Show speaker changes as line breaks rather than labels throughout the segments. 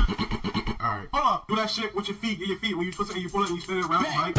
Alright. Hold on. Do that shit with your feet. Get your feet. When you twist it and you pull it and you spin it around. Right?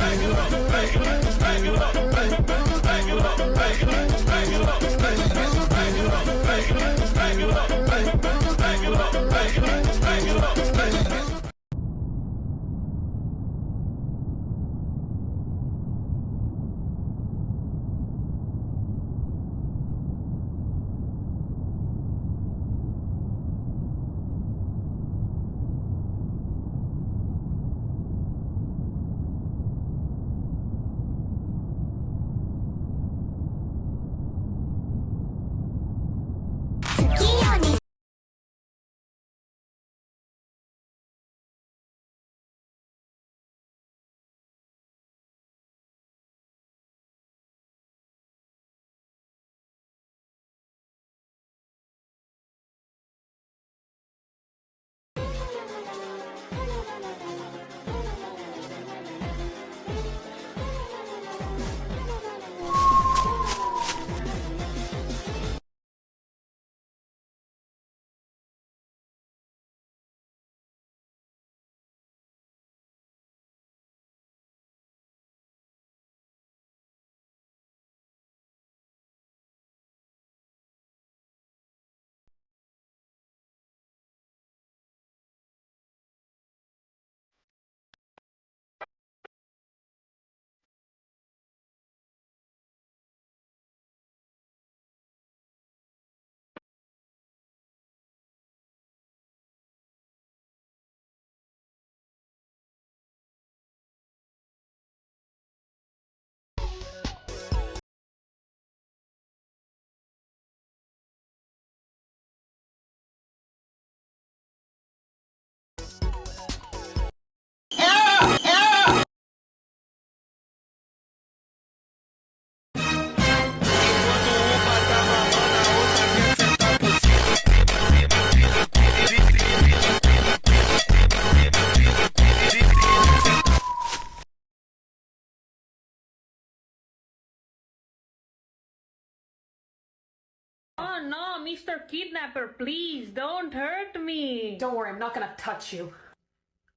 Oh no, Mr. Kidnapper, please don't hurt me.
Don't worry, I'm not gonna touch you.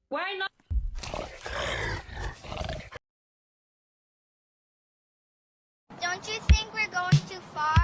Why not?
Don't you think we're going too far?